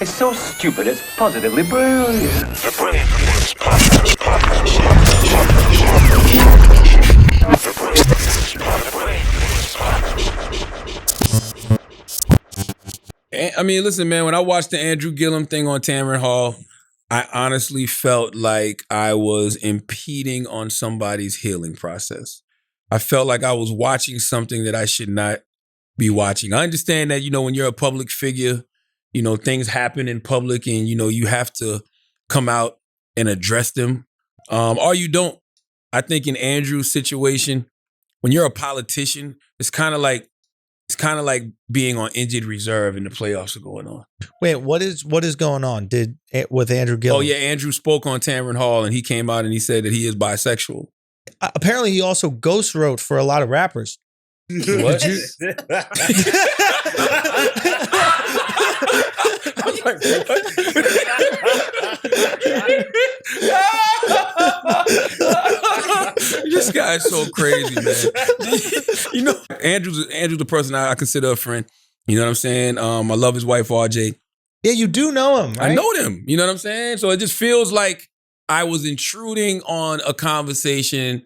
It's so stupid, it's positively brilliant. The Brilliant Idiots Podcast. I mean, listen, man, when I watched the Andrew Gillum thing on Tamron Hall, I honestly felt like I was impeding on somebody's healing process. I felt like I was watching something that I should not be watching. I understand that, when you're a public figure, things happen in public and, you have to come out and address them. Or you don't. I think in Andrew's situation, when you're a politician, it's kind of like being on injured reserve and the playoffs are going on. Wait, what is going on? With Andrew Gillum? Oh yeah, Andrew spoke on Tamron Hall and he came out and he said that he is bisexual. Apparently, he also ghost wrote for a lot of rappers. What? I'm like, what? This guy is so crazy, man. Andrew's the person I consider a friend. You know what I'm saying? I love his wife, RJ. Yeah, you do know him, right? I know them. You know what I'm saying? So it just feels like I was intruding on a conversation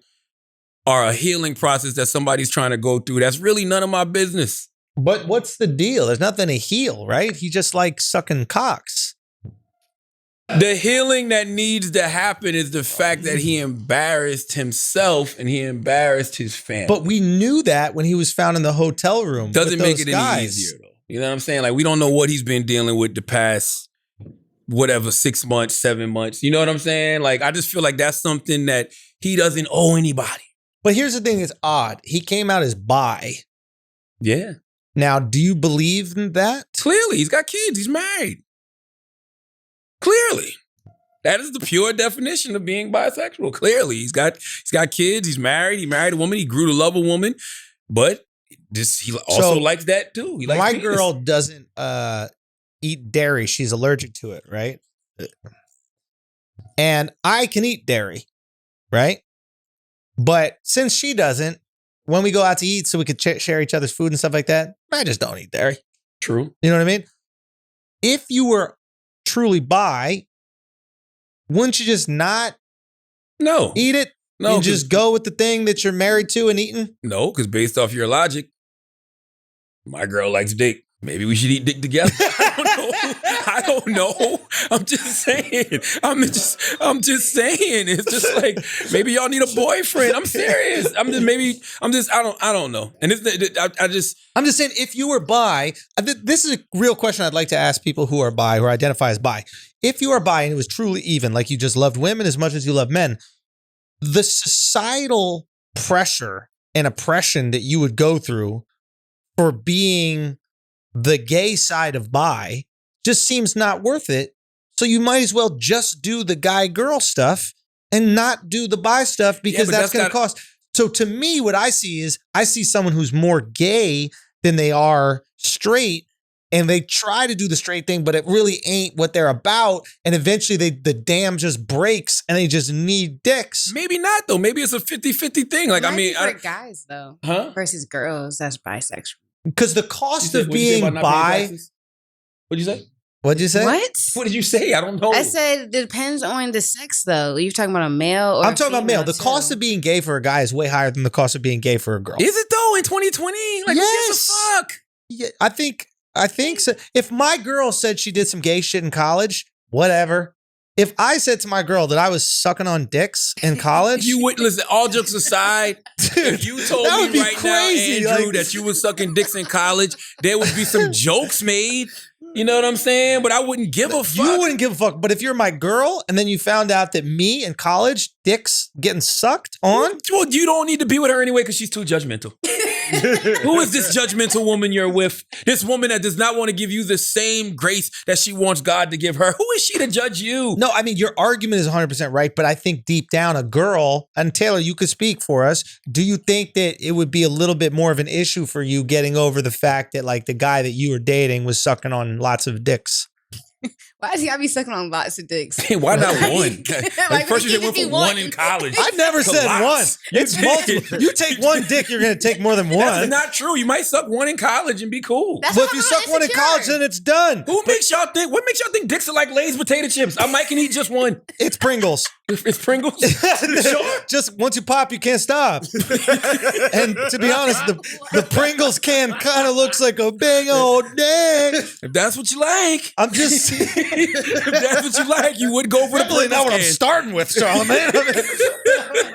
or a healing process that somebody's trying to go through. That's really none of my business. But what's the deal? There's nothing to heal, right? He just likes sucking cocks. The healing that needs to happen is the fact that he embarrassed himself and he embarrassed his family. But we knew that when he was found in the hotel room. Doesn't make it any easier, though. You know what I'm saying? Like, we don't know what he's been dealing with the past, 6 months, 7 months. You know what I'm saying? Like, I just feel like that's something that he doesn't owe anybody. But here's the thing that's odd. He came out as bi. Yeah. Now, do you believe in that? Clearly, he's got kids. He's married. Clearly. That is the pure definition of being bisexual. Clearly, he's got kids. He's married. He married a woman. He grew to love a woman. But he also likes that too. He likes my penis. girl doesn't eat dairy. She's allergic to it, right? And I can eat dairy, right? But since she doesn't, when we go out to eat so we could share each other's food and stuff like that, I just don't eat dairy. True. You know what I mean? If you were truly bi, wouldn't you just not eat it? No. And just go with the thing that you're married to and eating? No, because based off your logic, my girl likes dick. Maybe we should eat dick together. I don't know. I'm just saying. I'm just saying. It's just like, maybe y'all need a boyfriend. I'm serious. I don't know. And I'm just saying, if you were bi, this is a real question I'd like to ask people who are bi, who identify as bi. If you are bi and it was truly even, like you just loved women as much as you love men, the societal pressure and oppression that you would go through for being the gay side of bi just seems not worth it. So you might as well just do the guy-girl stuff and not do the bi stuff because that's going to cost. So to me, what I see is I see someone who's more gay than they are straight, and they try to do the straight thing, but it really ain't what they're about. And eventually the dam just breaks and they just need dicks. Maybe not, though. Maybe it's a 50-50 thing. Like, for guys, though, versus girls, that's bisexual. Because the cost of being bi. What'd you say? What'd you say? What did you say? I don't know. I said it depends on the sex, though. You're talking about a male or I'm talking about male. The too. cost of being gay for a guy is way higher than the cost of being gay for a girl. Is it, though, in 2020? Like, yes. Who gives a fuck? Yeah, I think so. If my girl said she did some gay shit in college, whatever. If I said to my girl that I was sucking on dicks in college, you wouldn't listen. All jokes aside, if you told me right crazy, now, Andrew, that you was sucking dicks in college, there would be some jokes made. You know what I'm saying? But I wouldn't give a fuck. You wouldn't give a fuck. But if you're my girl and then you found out that me in college, dicks getting sucked on. Well, you don't need to be with her anyway because she's too judgmental. Who is this judgmental woman you're with? This woman that does not want to give you the same grace that she wants God to give her. Who is she to judge you? No, I mean, your argument is 100% right. But I think deep down, a girl, and Taylor, you could speak for us. Do you think that it would be a little bit more of an issue for you getting over the fact that like the guy that you were dating was sucking on lots of dicks? Why does he gotta be sucking on lots of dicks? Hey, why not one? Like, First you even said went if he for one won. in college. I never To said lots. one. It's You did. multiple. You take one dick, you're going to take more than That's one. not true. You might suck one in college and be cool. That's But why if you I'm suck one in insecure. college, then it's done. Who makes y'all think? What makes y'all think dicks are like Lay's potato chips? I might can eat just one. It's Pringles. It's Pringles. You sure? Just once you pop, you can't stop. And to be honest, the Pringles can kind of looks like a big old dick. If that's what you like, I'm just if that's what you like, you would go for the definitely not Pringles what I'm can. starting with, Charlamagne.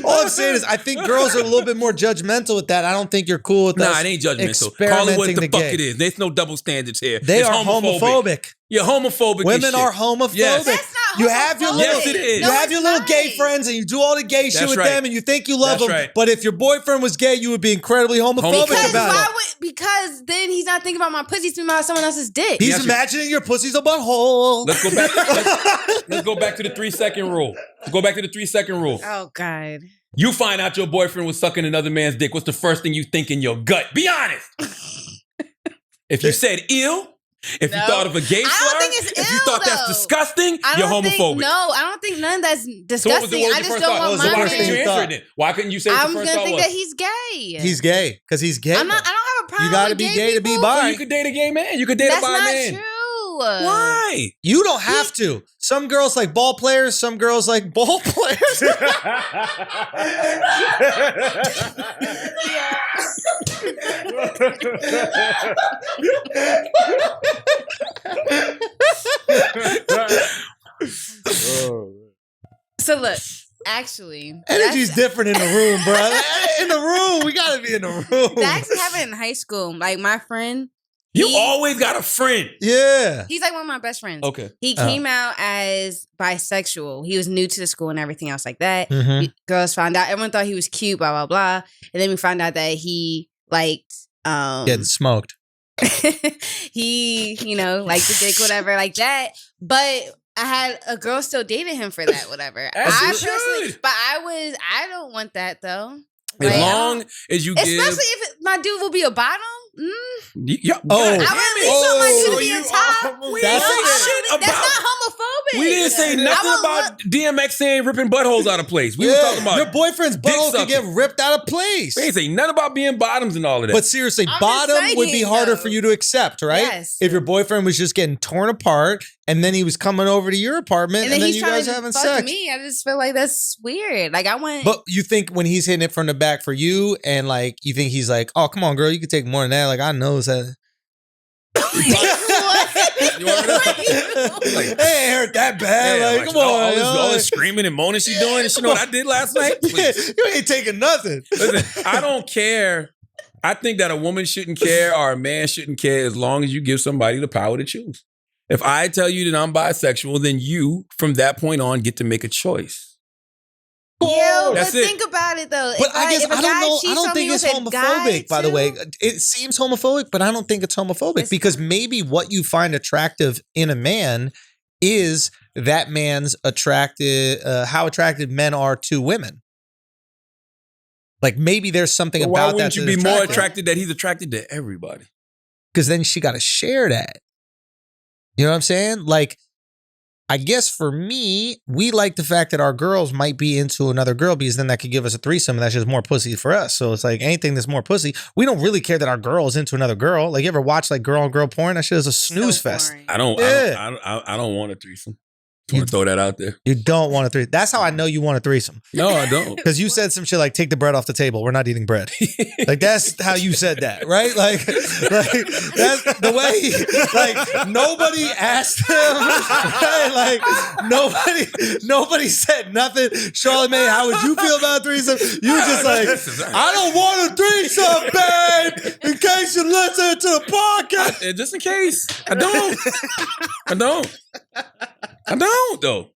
All I'm saying is, I think girls are a little bit more judgmental with that. I don't think you're cool with that. Nah, it ain't judgmental. Call it what the fuck it is. There's no double standards here. They It's are homophobic. You're homophobic. as Women shit. are homophobic. Yes. That's not You have your homophobic. little, Yes, it is. you No, have it's your little gay not. friends, and you do all the gay shit That's with right. them, and you think you love That's them. right. But if your boyfriend was gay, you would be incredibly homophobic Because about why it. would? Because then he's not thinking about my pussy, he's thinking about someone else's dick. He's Yes, you- imagining your pussy's a butthole. Let's go back. Let's go back to the 3-second rule. Let's go back to the 3-second rule. Oh God. You find out your boyfriend was sucking another man's dick. What's the first thing you think in your gut? Be honest. If you said ill, if you No. thought of a gay I don't slur, think it's if you ill, thought that's though. disgusting, I you're don't homophobic. think, no, I don't think none of that's So what was disgusting. your I just first don't thought? want What was the my first thing Why you couldn't you thought? answer it then? Why couldn't you say what I'm your gonna first thought think was? that he's gay. He's gay because he's gay. I don't have a problem. You gotta with be gay gay to be people. bi. Well, you could date a gay man. You could date That's a bi not man. true. Why? You don't have to. Some girls like ball players. Some girls like ball players. So look, actually, Energy's that's- different in the room, bro. In the room, we gotta be in the room. that actually happened in high school. Like my friend, You he- always got a friend. Yeah. he's like one of my best friends. Okay. He came out as bisexual. He was new to the school and everything else like that. Mhm. Girls found out. Everyone thought he was cute, blah, blah, blah. And then we found out that he liked Getting smoked. he, liked the dick, whatever, like that. But I had a girl still dated him for that, whatever. As I you personally, should. but I don't want that though. As Like, long as you give. especially if my dude will be a bottom. Yeah. Oh. I God would damn at it. least want my dude so to be a top. We That's- didn't say shit That's about. not homophobic. We didn't say nothing I about DMX saying ripping buttholes out of place. We Yeah. were talking about. Your boyfriend's dick butthole could get sucking. ripped out of place. We ain't say nothing about being bottoms and all of that. But seriously, I'm just bottom would be saying, harder though. for you to accept, right? Yes. If your boyfriend was just getting torn apart and then he was coming over to your apartment and then he's you trying guys to having fuck sex. me. I just feel like that's weird. Like I want. But you think when he's hitting it from the back for you and like you think he's like, oh, come on, girl, you can take more than that. Like I know that. You want me It ain't hurt that bad. Yeah, like, come on, all yo. this screaming and moaning she's doing. And she know what I did last night? Please. You ain't taking nothing. Listen, I don't care. I think that a woman shouldn't care or a man shouldn't care as long as you give somebody the power to choose. If I tell you that I'm bisexual, then you, from that point on, get to make a choice. Yeah, but That's it. think about it though. But If I guess if a I guy don't know. I cheats don't on think me it's with a guy, homophobic, by the too, way. It seems homophobic, but I don't think it's homophobic It's because maybe what you find attractive in a man is that man's how attracted men are to women. Like maybe there's something Well, why about that. wouldn't you be more attracted that he's attracted to everybody? Because then she got to share that. You know what I'm saying? Like, I guess for me, we like the fact that our girls might be into another girl because then that could give us a threesome and that's just more pussy for us. So it's like anything that's more pussy. We don't really care that our girl is into another girl. Like you ever watch like girl on girl porn? That shit is a snooze so fest. boring. I don't want a threesome. I want to throw that out there. You don't want a threesome. That's how I know you want a threesome. No, I don't. Because you said some shit like, take the bread off the table. We're not eating bread. Like, that's how you said that, right? Like that's the way, like, nobody asked him. Right? Like, nobody said nothing. Charlamagne, how would you feel about a threesome? You were just like, I don't want a threesome, babe, in case you listen to the podcast. Just in case. I don't. I don't, though.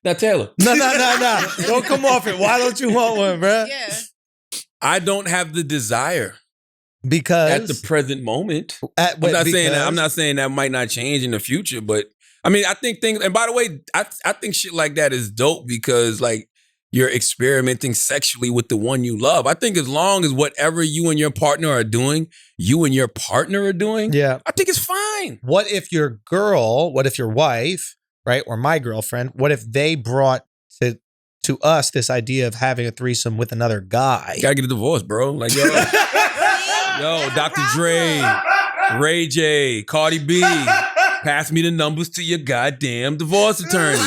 Now, Taylor. No. Don't come off it. Why don't you want one, bruh? Yeah. I don't have the desire Because at the present moment. I'm not saying that might not change in the future, but I mean, I think things, and by the way, I think shit like that is dope because like you're experimenting sexually with the one you love. I think as long as whatever you and your partner are doing, Yeah. I think it's fine. What if your wife, right, or my girlfriend, what if they brought to us this idea of having a threesome with another guy? You gotta get a divorce, bro. Like, yo, Dr. Dre, Ray J, Cardi B, pass me the numbers to your goddamn divorce attorneys.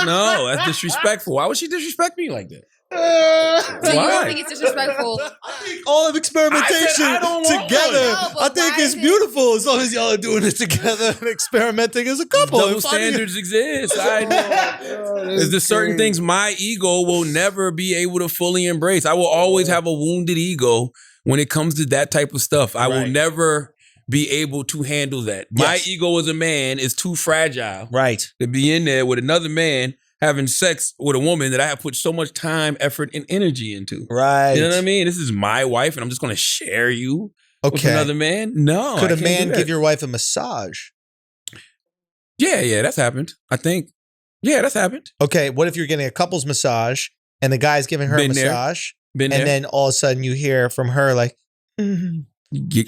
No, that's disrespectful. Why would she disrespect me like that? So you don't think it's disrespectful? All of experimentation I don't want together. one. No, I but think why it's is it- beautiful as long as y'all are doing it together and experimenting as a couple. Double And finding- standards exist. There's certain things my ego will never be able to fully embrace. I will always have a wounded ego when it comes to that type of stuff. I will Right. never be able to handle that. My Yes. ego as a man is too fragile Right. to be in there with another man having sex with a woman that I have put so much time, effort, and energy into. Right. You know what I mean? This is my wife, and I'm just going to share you with Okay. another man? No. Could I a can't man do that. give your wife a massage? Yeah, that's happened. I think. Yeah, that's happened. Okay. What if you're getting a couple's massage and the guy's giving her Been a there. massage, Been and there. then all of a sudden you hear from her like, What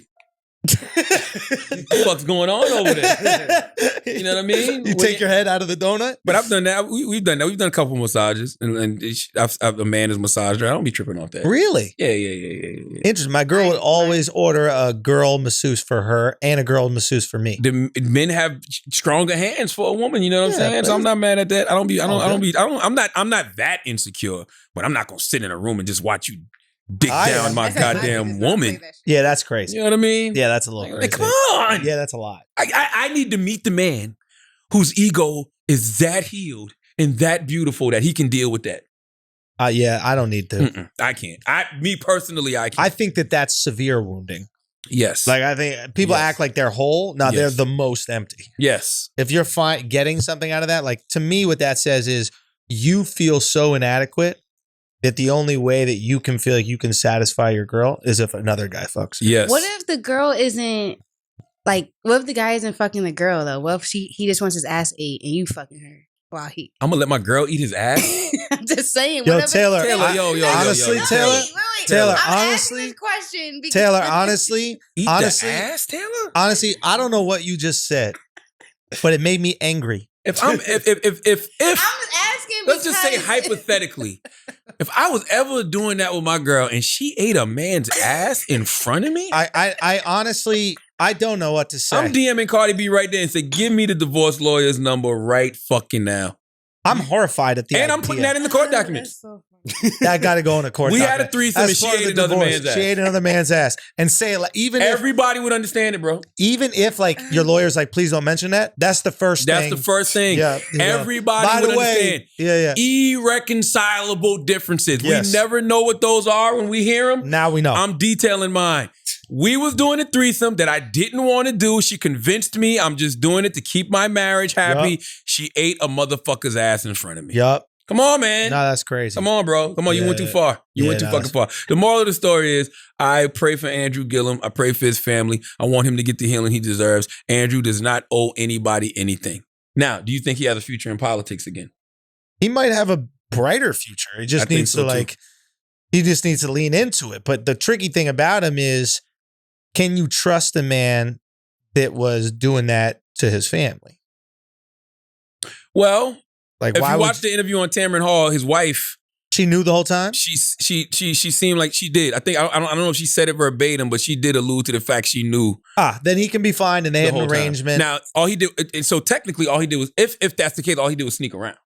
the fuck's going on over there? You know what I mean? You take your head out of the donut. But I've done that. We've done that. We've done a couple massages, and I've a man has massaged her. I don't be tripping off that. Really? Yeah. Interesting. My girl would always order a girl masseuse for her and a girl masseuse for me. The men have stronger hands for a woman. You know what I'm Yeah, saying? but So I'm not mad at that. I'm not that insecure. But I'm not gonna sit in a room and just watch you dick I down am. my That's like goddamn business. woman. Don't play that shit. Yeah, that's crazy. You know what I mean? Yeah, that's a little crazy. Like, come on. Yeah, that's a lot. I need to meet the man whose ego is that healed and that beautiful that he can deal with that. Yeah, I don't need to. I can't. Me personally, I can't. I think that that's severe wounding. Yes. Like, I think people Yes. act like they're whole. No, they're Yes. the most empty. Yes. If you're getting something out of that, like, to me, what that says is you feel so inadequate that the only way that you can feel like you can satisfy your girl is if another guy fucks you. Yes. What if the girl isn't like? What if the guy isn't fucking the girl though? What if he just wants his ass ate and you fucking her while he? I'm gonna let my girl eat his ass? I'm just saying. Yo, what if Taylor, it's- yo, honestly, yo. Taylor, Wait. Taylor, I'm honestly- asking this question because Taylor, honestly, Eat honestly, the ass, Taylor? honestly, I don't know what you just said, but it made me angry. If I'm asking. let's just say because- hypothetically, if I was ever doing that with my girl and she ate a man's ass in front of me, I honestly, I don't know what to say. I'm DMing Cardi B right there and say, give me the divorce lawyer's number right fucking now. I'm horrified at the And idea. I'm putting that in the court documents. That's so funny. That got to go in a court We had a document. threesome As and she part of ate the another divorce, man's ass. She ate another man's ass. And say, like, even Everybody would understand it, bro. if like your lawyer's like, please don't mention that. That's the first That's thing. the first thing. Yeah, yeah. Everybody By would the way, understand. yeah. Irreconcilable differences. Yes. We never know what those are when we hear them. Now we know. I'm detailing mine. We was doing a threesome that I didn't want to do. She convinced me I'm just doing it to keep my marriage happy. Yup. She ate a motherfucker's ass in front of me. Yup. Come on, man. No, that's crazy. Come on, bro. Come on. You Yeah, went too far. You yeah, went too no, fucking far. The moral of the story is I pray for Andrew Gillum. I pray for his family. I want him to get the healing he deserves. Andrew does not owe anybody anything. Now, do you think he has a future in politics again? He might have a brighter future. He I just think needs so, to too. like, he just needs to lean into it. But the tricky thing about him is, can you trust a man that was doing that to his family? Well, Like, if why you would watch the interview on Tamron Hall, his wife, she knew the whole time? she seemed like she did. I don't know if she said it verbatim, but she did allude to the fact she knew Then he can be fine, and they the had whole an time. arrangement. Now, all he did, and so technically, all he did was, if that's the case, all he did was sneak around.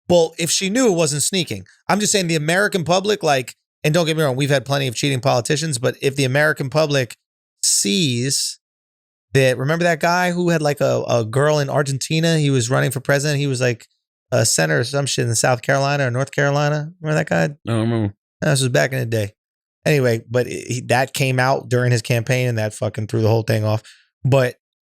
Well, if she knew, it wasn't sneaking. I'm just saying the American public, like, and don't get me wrong, we've had plenty of cheating politicians, but if the American public sees that, remember that guy who had like a girl in Argentina? He was running for president. He was like a senator or some shit in South Carolina or North Carolina. Remember that guy? I don't remember. This was back in the day. Anyway, but that came out during his campaign and that fucking threw the whole thing off. But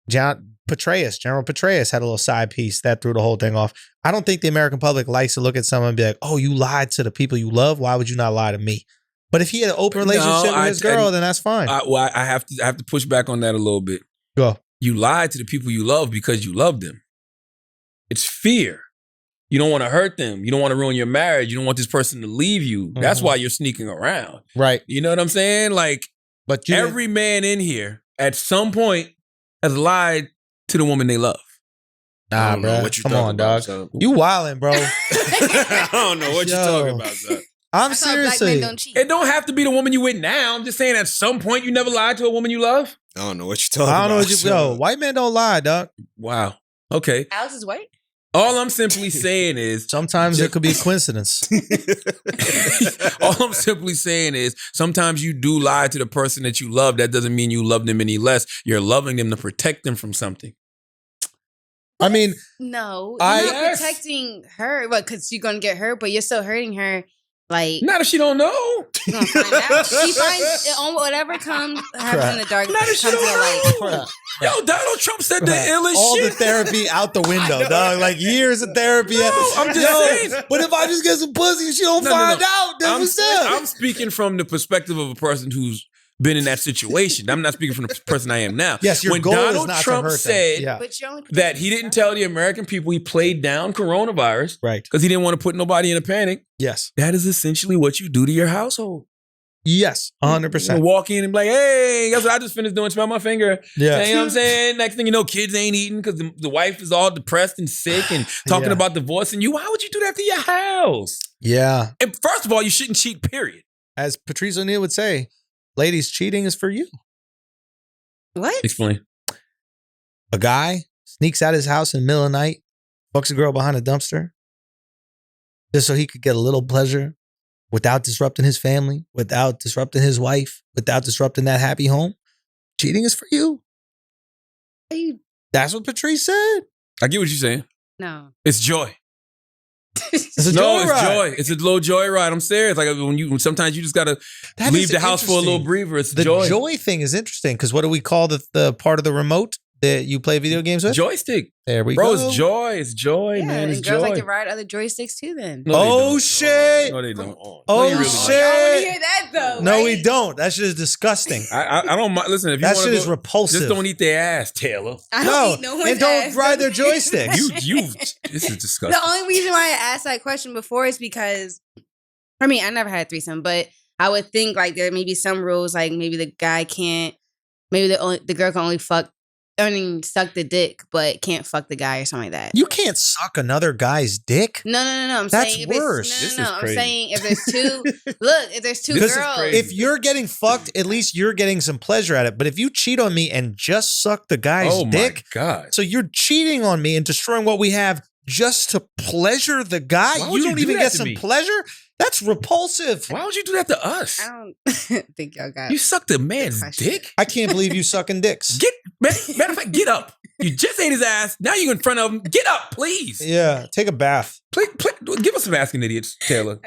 General Petraeus had a little side piece that threw the whole thing off. I don't think the American public likes to look at someone and be like, oh, you lied to the people you love. Why would you not lie to me? But if he had an open relationship with his girl, then that's fine. I have to push back on that a little bit. Go. You lied to the people you love because you love them. It's fear. You don't want to hurt them. You don't want to ruin your marriage. You don't want this person to leave you. That's why you're sneaking around. Right. You know what I'm saying? Like, But every man in here at some point has lied to the woman they love. Nah, bro. Come on, dog. So. You wildin', bro. I don't know what you're talking about, son. I'm That's why black men seriously. don't cheat. It don't have to be the woman you with now. I'm just saying at some point you never lied to a woman you love. I don't know what you're talking about. I don't know what you. son. Yo, white men don't lie, dog. Wow. Okay. Alex is white. All I'm simply saying is Sometimes it could be a coincidence. all I'm simply saying is sometimes you do lie to the person that you love. That doesn't mean you love them any less. You're loving them to protect them from something. I mean, No, you're not protecting her, but because you're gonna get hurt, but you're still hurting her. Like, Not if she don't know. you're gonna find out. She finds it on whatever happens in the dark. Not if Comes she to the don't light. know. Yo, Donald Trump said the illest all shit. the therapy out the window, dog. Like years of therapy. I'm just saying. But if I just get some pussy and she don't find out, then what's up? I'm speaking from the perspective of a person who's been in that situation. I'm not speaking from the person I am now. Yes, your when goal is Donald not to Trump hurt them. said Yeah. But you're only that he didn't tell the American people he played down coronavirus Right. because he didn't want to put nobody in a panic. Yes. That is essentially what you do to your household. Yes. 100%. You walk in and be like, hey, guess what I just finished doing? Smell my finger. Yeah. You know what I'm saying? Next thing you know, kids ain't eating because the wife is all depressed and sick and talking Yeah. about divorcing you. Why would you do that to your house? Yeah. And first of all, you shouldn't cheat, period. As Patrice O'Neal would say, ladies, cheating is for you. What? Explain. A guy sneaks out of his house in the middle of the night, fucks a girl behind a dumpster, just so he could get a little pleasure without disrupting his family, without disrupting his wife, without disrupting that happy home. Cheating is for you. Are you? That's what Patrice said. I get what you're saying. No. It's joy. It's a No, it's joyride. joy. It's a little joy ride. I'm serious. Like sometimes you just gotta That leave is the house for a little interesting. breather. It's The joy. joy thing is interesting because what do we call the part of the remote that you play video games with? Joystick. There we Bro, go. it's joy. It's joy, Yeah, man. and It's girls joy. like to ride other joysticks too. Then. No, they Oh, don't. shit. No, they don't. Come on. Oh, No, you really I don't. want to shit. hear that though. No, right? we don't. That shit is disgusting. I don't mind. Listen, if you That want shit to is repulsive. just don't eat their ass, Taylor. I No, don't eat no one's and don't ass. ride their joysticks. This is disgusting. The only reason why I asked that question before is because, I mean, I never had a threesome, but I would think like there may be some rules, like maybe the guy can't, maybe the girl can only suck the dick, but can't fuck the guy or something like that. You can't suck another guy's dick. No. I'm That's saying worse. If This it's, no. is I'm crazy. saying if there's two, look, if there's two This is girls, crazy. If you're getting fucked, at least you're getting some pleasure at it. But if you cheat on me and just suck the guy's Oh my dick, God. so you're cheating on me and destroying what we have just to pleasure the guy. Why You would you don't do even that get to some me? pleasure. That's repulsive. Why would you do that to us? I don't think y'all got You sucked a man's question. dick? I can't believe you sucking dicks. Matter of fact, get up. You just ate his ass. Now you're in front of him. Get up, please. Yeah, take a bath. Give us some asking idiots, Taylor.